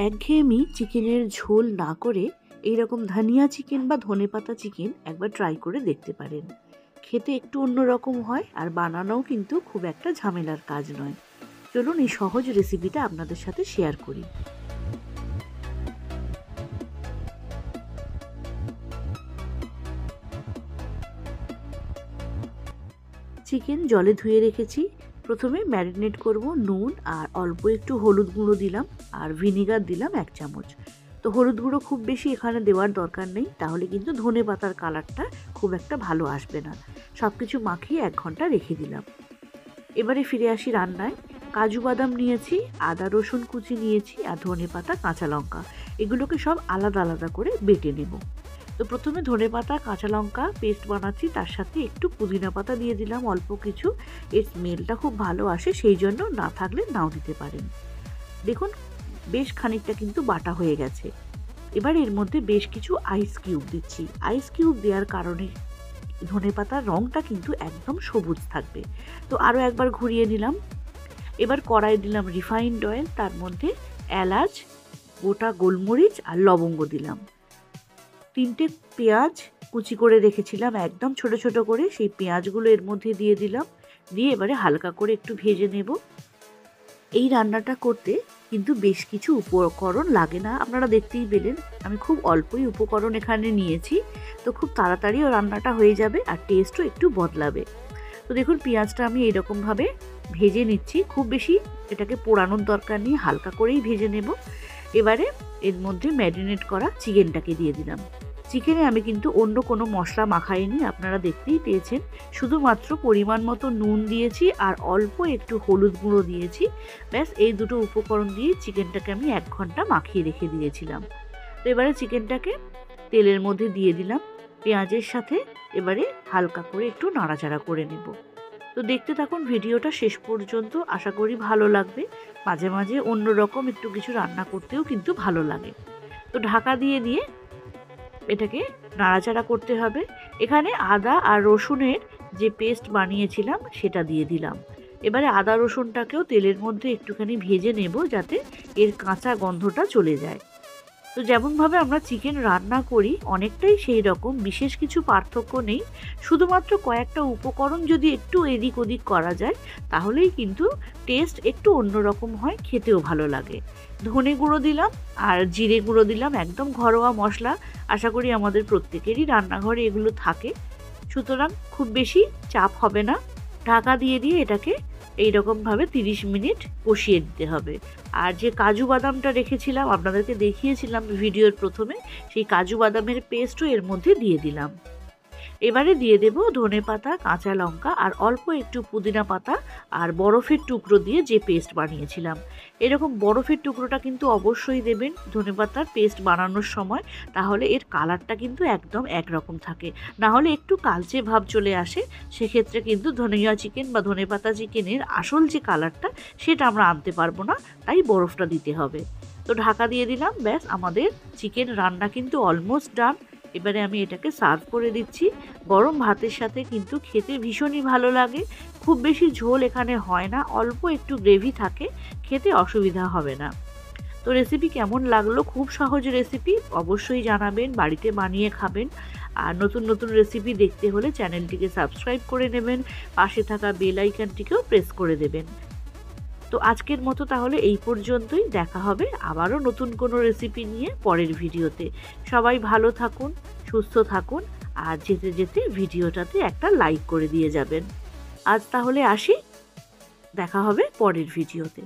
একঘেয়েমি চিকেনের ঝোল না করে এইরকম ধনিয়া চিকেন বা ধনেপাতা চিকেন একবার ট্রাই করে দেখতে পারেন। খেতে একটু অন্যরকম হয় আর বানানোও কিন্তু খুব একটা ঝামেলার কাজ নয়। চলুন এই সহজ রেসিপিটা আপনাদের সাথে শেয়ার করি। চিকেন জলে ধুয়ে রেখেছি। প্রথমে ম্যারিনেট করব নুন আর অল্প একটু হলুদ গুঁড়ো দিলাম আর ভিনিগার দিলাম 1 চামচ। তো হলুদ গুঁড়ো খুব বেশি এখানে দেওয়ার দরকার নেই, তাহলে কিন্তু ধনে পাতার কালারটা খুব একটা ভালো আসবে না। সব কিছু মাখিয়ে 1 ঘন্টা রেখে দিলাম। এবারে ফিরে আসি রান্নায়। কাজু বাদাম নিয়েছি, আদা রসুন কুচি নিয়েছি আর ধনে পাতা কাঁচা লঙ্কা, এগুলোকে সব আলাদা আলাদা করে বেটে নেব। তো প্রথমে ধনেপাতা কাঁচা লঙ্কা পেস্ট বানাচ্ছি, তার সাথে একটু পুদিনা পাতা দিয়ে দিলাম অল্প কিছু। এর স্মেলটা খুব ভালো আসে, সেই জন্য না থাকলে নাও দিতে পারেন। দেখুন বেশ খানিকটা কিন্তু বাটা হয়ে গেছে। এবার এর মধ্যে বেশ কিছু আইস কিউব দিচ্ছি। আইস কিউব দেওয়ার কারণে ধনেপাতার রঙটা কিন্তু একদম সবুজ থাকবে। তো আরও একবার ঘুরিয়ে নিলাম। এবার কড়াই দিলাম রিফাইন্ড অয়েল, তার মধ্যে এলাচ, গোটা গোলমরিচ আর লবঙ্গ দিলাম। 3টে পেঁয়াজ কুচি করে রেখেছিলাম একদম ছোট ছোট করে, সেই পেঁয়াজগুলো এর মধ্যে দিয়ে দিলাম। দিয়ে এবারে হালকা করে একটু ভেজে নেব। এই রান্নাটা করতে কিন্তু বেশ কিছু উপকরণ লাগে না, আপনারা দেখতেই পেলেন আমি খুব অল্পই উপকরণ এখানে নিয়েছি। তো খুব তাড়াতাড়িও রান্নাটা হয়ে যাবে আর টেস্টও একটু বদলাবে। তো দেখুন পেঁয়াজটা আমি এইরকমভাবে ভেজে নিচ্ছি, খুব বেশি এটাকে পোড়ানোর দরকার নেই, হালকা করেই ভেজে নেব। এবারে এর মধ্যে ম্যারিনেট করা চিকেনটাকে দিয়ে দিলাম। চিকেনে আমি কিন্তু অন্য কোনো মশলা মাখাইনি, আপনারা দেখতেই পেয়েছেন। শুধুমাত্র পরিমাণ মতো নুন দিয়েছি আর অল্প একটু হলুদ গুঁড়ো দিয়েছি। ব্যাস এই দুটো উপকরণ দিয়ে চিকেনটাকে আমি 1 ঘন্টা মাখিয়ে রেখে দিয়েছিলাম। তো এবারে চিকেনটাকে তেলের মধ্যে দিয়ে দিলাম পেঁয়াজের সাথে। এবারে হালকা করে একটু নাড়াচাড়া করে নেব। তো দেখতে থাকুন ভিডিওটা শেষ পর্যন্ত, আশা করি ভালো লাগবে। মাঝে মাঝে অন্য রকম একটু কিছু রান্না করতেও কিন্তু ভালো লাগে। তো ঢাকা দিয়ে দিয়ে এটাকে নাড়াচাড়া করতে হবে। এখানে আদা আর রসুনের যে পেস্ট বানিয়েছিলাম সেটা দিয়ে দিলাম। এবারে আদা রসুনটাকেও তেলের মধ্যে একটুখানি ভেজে নেব, যাতে এর কাঁচা গন্ধটা চলে যায়। তো যেমনভাবে আমরা চিকেন রান্না করি অনেকটাই সেই রকম, বিশেষ কিছু পার্থক্য নেই। শুধুমাত্র কয়েকটা উপকরণ যদি একটু এদিক ওদিক করা যায়, তাহলেই কিন্তু টেস্ট একটু অন্যরকম হয়, খেতেও ভালো লাগে। ধনে গুঁড়ো দিলাম আর জিরে গুঁড়ো দিলাম, একদম ঘরোয়া মশলা। আশা করি আমাদের প্রত্যেকেরই রান্নাঘরে এগুলো থাকে, সুতরাং খুব বেশি চাপ হবে না। ঢাকা দিয়ে দিয়ে এটাকে এইরকমভাবে 30 মিনিট কষিয়ে দিতে হবে। আর যে কাজু বাদামটা রেখেছিলাম, আপনাদেরকে দেখিয়েছিলাম ভিডিওর প্রথমে, সেই কাজু বাদামের পেস্টও এর মধ্যে দিয়ে দিলাম। এবারে দিয়ে দেব ধনেপাতা কাঁচা লঙ্কা আর অল্প একটু পুদিনা পাতা আর বরফের টুকরো দিয়ে যে পেস্ট বানিয়েছিলাম। এরকম বরফের টুকরোটা কিন্তু অবশ্যই দেবেন ধনেপাতার পেস্ট বানানোর সময়, তাহলে এর কালারটা কিন্তু একদম একরকম থাকে। না হলে একটু কালচে ভাব চলে আসে, সেক্ষেত্রে কিন্তু ধনিয়া চিকেন বা ধনেপাতা চিকেনের আসল যে কালারটা সেটা আমরা আনতে পারবো না, তাই বরফটা দিতে হবে। তো ঢাকা দিয়ে দিলাম। ব্যাস আমাদের চিকেন রান্না কিন্তু অলমোস্ট ডান। এবারে আমি এটাকে সার্ভ করে দিচ্ছি। গরম ভাতের সাথে কিন্তু খেতে ভীষণই ভালো লাগে। খুব বেশি ঝোল এখানে হয় না, অল্প একটু গ্রেভি থাকে, খেতে অসুবিধা হবে না। তো রেসিপি কেমন লাগলো? খুব সহজ রেসিপি, অবশ্যই জানাবেন, বাড়িতে বানিয়ে খাবেন। আর নতুন নতুন রেসিপি দেখতে হলে চ্যানেলটিকে সাবস্ক্রাইব করে নেবেন, পাশে থাকা বেল আইকনটিকেও প্রেস করে দেবেন। তো আজকের মতো তাহলে এই পর্যন্তই, দেখা হবে আবারও নতুন কোনো রেসিপি নিয়ে পরের ভিডিওতে। সবাই ভালো থাকুন, সুস্থ থাকুন, আর যেতে যেতে ভিডিওটাতে একটা লাইক করে দিয়ে যাবেন। আজ তাহলে আসি, দেখা হবে পরের ভিডিওতে।